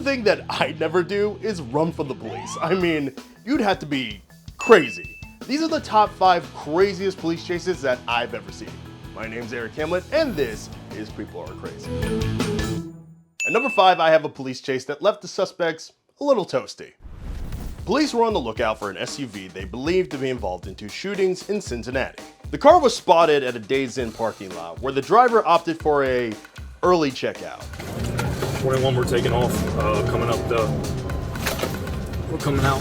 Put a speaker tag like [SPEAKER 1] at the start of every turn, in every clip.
[SPEAKER 1] thing that I'd never do is run from the police. I mean, you'd have to be crazy. These are the top 5 craziest police chases that I've ever seen. My name's Eric Hamlet, and this is People Are Crazy. At number 5, I have a police chase that left the suspects a little toasty. Police were on the lookout for an SUV they believed to be involved in 2 shootings in Cincinnati. The car was spotted at a Days Inn parking lot where the driver opted for a early checkout.
[SPEAKER 2] 21, we're taking off, we're coming out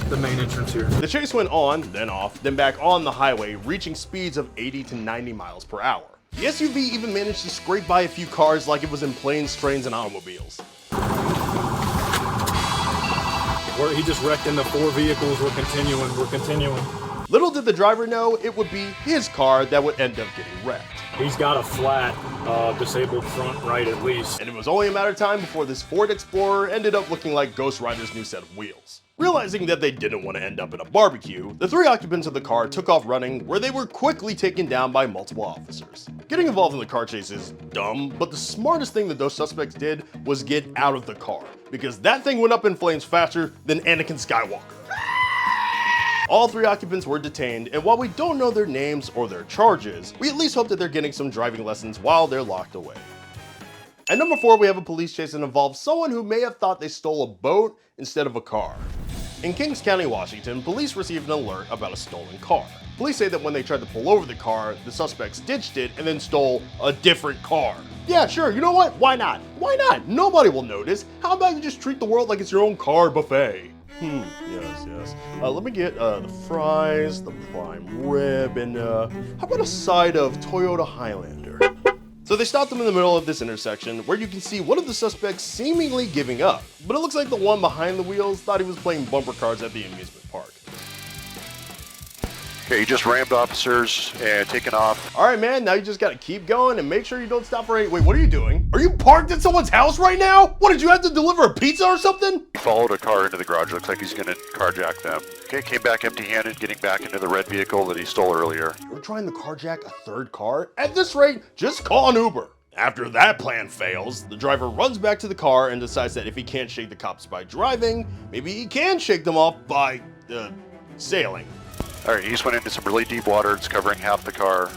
[SPEAKER 2] the main entrance here.
[SPEAKER 1] The chase went on, then off, then back on the highway, reaching speeds of 80 to 90 miles per hour. The SUV even managed to scrape by a few cars like it was in planes, trains, and automobiles.
[SPEAKER 2] He just wrecked into 4 vehicles. We're continuing.
[SPEAKER 1] Little did the driver know it would be his car that would end up getting wrecked.
[SPEAKER 2] He's got a flat, disabled front right at least.
[SPEAKER 1] And it was only a matter of time before this Ford Explorer ended up looking like Ghost Rider's new set of wheels. Realizing that they didn't want to end up in a barbecue, the 3 occupants of the car took off running, where they were quickly taken down by multiple officers. Getting involved in the car chase is dumb, but the smartest thing that those suspects did was get out of the car, because that thing went up in flames faster than Anakin Skywalker. All 3 occupants were detained, and while we don't know their names or their charges, we at least hope that they're getting some driving lessons while they're locked away. At number 4, we have a police chase that involves someone who may have thought they stole a boat instead of a car. In Kings County, Washington, police received an alert about a stolen car. Police say that when they tried to pull over the car, the suspects ditched it and then stole a different car. Yeah, sure, you know what? Why not? Why not? Nobody will notice. How about you just treat the world like it's your own car buffet? Yes. Let me get the fries, the prime rib, and how about a side of Toyota Highlander? So they stopped them in the middle of this intersection where you can see one of the suspects seemingly giving up. But it looks like the one behind the wheels thought he was playing bumper cars at the amusement park.
[SPEAKER 3] Okay, you just rammed officers and taken off.
[SPEAKER 1] All right, man, now you just gotta keep going and make sure you don't stop for any— Wait, what are you doing? Are you parked at someone's house right now? What, did you have to deliver a pizza or something?
[SPEAKER 3] He followed a car into the garage. Looks like he's gonna carjack them. Okay, came back empty-handed, getting back into the red vehicle that he stole earlier.
[SPEAKER 1] You're trying to carjack a 3rd car? At this rate, just call an Uber. After that plan fails, the driver runs back to the car and decides that if he can't shake the cops by driving, maybe he can shake them off by, sailing.
[SPEAKER 3] All right, he just went into some really deep water. It's covering half the car.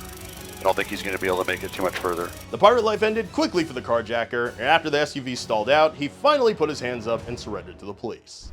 [SPEAKER 3] I don't think he's going to be able to make it too much further.
[SPEAKER 1] The pirate life ended quickly for the carjacker, and after the SUV stalled out, he finally put his hands up and surrendered to the police.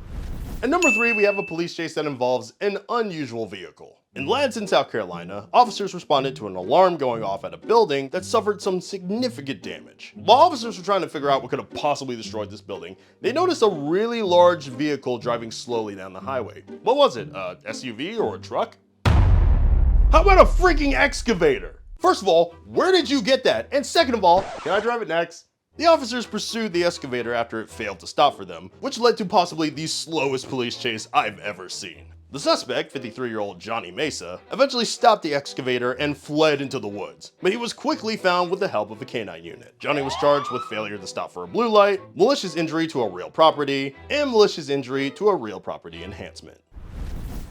[SPEAKER 1] At number 3, we have a police chase that involves an unusual vehicle. In Ladson, South Carolina, officers responded to an alarm going off at a building that suffered some significant damage. While officers were trying to figure out what could have possibly destroyed this building, they noticed a really large vehicle driving slowly down the highway. What was it, a SUV or a truck? How about a freaking excavator? First of all, where did you get that? And second of all, can I drive it next? The officers pursued the excavator after it failed to stop for them, which led to possibly the slowest police chase I've ever seen. The suspect, 53-year-old Johnny Mesa, eventually stopped the excavator and fled into the woods, but he was quickly found with the help of a canine unit. Johnny was charged with failure to stop for a blue light, malicious injury to a real property, and malicious injury to a real property enhancement.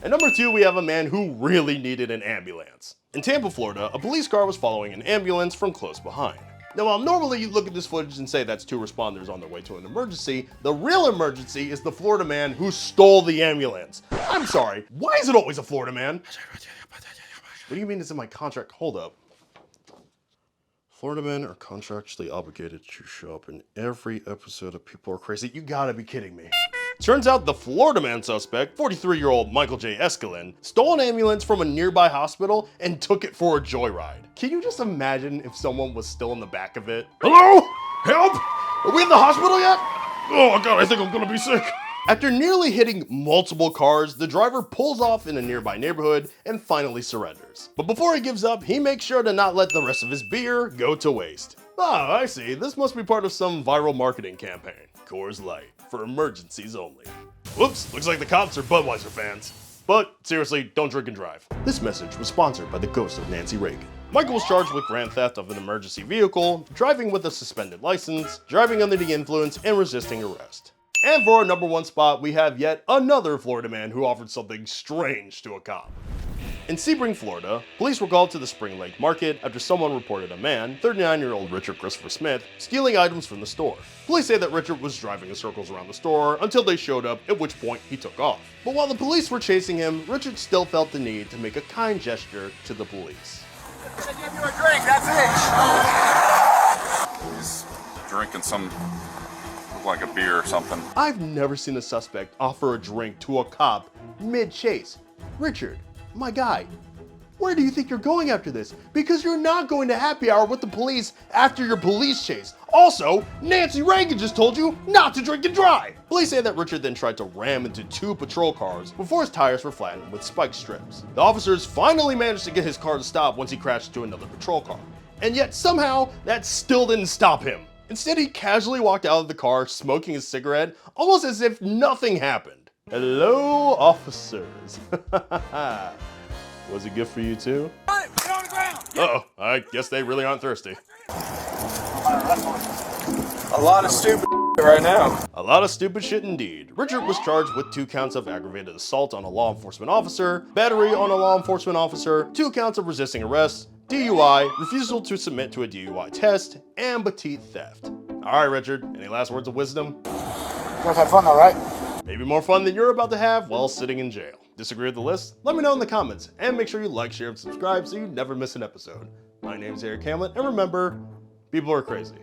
[SPEAKER 1] At number 2, we have a man who really needed an ambulance. In Tampa, Florida, a police car was following an ambulance from close behind. Now, while normally you look at this footage and say that's 2 responders on their way to an emergency, the real emergency is the Florida man who stole the ambulance. I'm sorry, why is it always a Florida man? What do you mean it's in my contract? Hold up. Florida men are contractually obligated to show up in every episode of People Are Crazy. You gotta be kidding me. Turns out the Florida man suspect, 43-year-old Michael J. Escalin, stole an ambulance from a nearby hospital and took it for a joyride. Can you just imagine if someone was still in the back of it? Hello? Help? Are we in the hospital yet? Oh God, I think I'm gonna be sick. After nearly hitting multiple cars, the driver pulls off in a nearby neighborhood and finally surrenders. But before he gives up, he makes sure to not let the rest of his beer go to waste. Oh, I see. This must be part of some viral marketing campaign. Coors Light, for emergencies only. Whoops, looks like the cops are Budweiser fans. But seriously, don't drink and drive. This message was sponsored by the ghost of Nancy Reagan. Michael was charged with grand theft of an emergency vehicle, driving with a suspended license, driving under the influence, and resisting arrest. And for our number 1 spot, we have yet another Florida man who offered something strange to a cop. In Sebring, Florida, police were called to the Spring Lake Market after someone reported a man, 39-year-old Richard Christopher Smith, stealing items from the store. Police say that Richard was driving in circles around the store until they showed up, at which point he took off. But while the police were chasing him, Richard still felt the need to make a kind gesture to the police.
[SPEAKER 4] I give you a drink, that's it.
[SPEAKER 5] He's drinking some, look like a beer or something.
[SPEAKER 1] I've never seen a suspect offer a drink to a cop mid-chase. Richard, my guy, where do you think you're going after this? Because you're not going to happy hour with the police after your police chase. Also, Nancy Reagan just told you not to drink and drive. Police say that Richard then tried to ram into 2 patrol cars before his tires were flattened with spike strips. The officers finally managed to get his car to stop once he crashed into another patrol car. And yet somehow, that still didn't stop him. Instead, he casually walked out of the car smoking his cigarette, almost as if nothing happened. Hello, officers. Was it good for you too? Uh-oh, I guess they really aren't thirsty.
[SPEAKER 4] A lot of stupid right now.
[SPEAKER 1] A lot of stupid shit indeed. Richard was charged with 2 counts of aggravated assault on a law enforcement officer, battery on a law enforcement officer, 2 counts of resisting arrest, DUI, refusal to submit to a DUI test, and petite theft. Alright, Richard, any last words of wisdom?
[SPEAKER 4] You guys had fun though, right?
[SPEAKER 1] Maybe more fun than you're about to have while sitting in jail. Disagree with the list? Let me know in the comments, and make sure you like, share, and subscribe so you never miss an episode. My name's Eric Hamlet, and remember, people are crazy.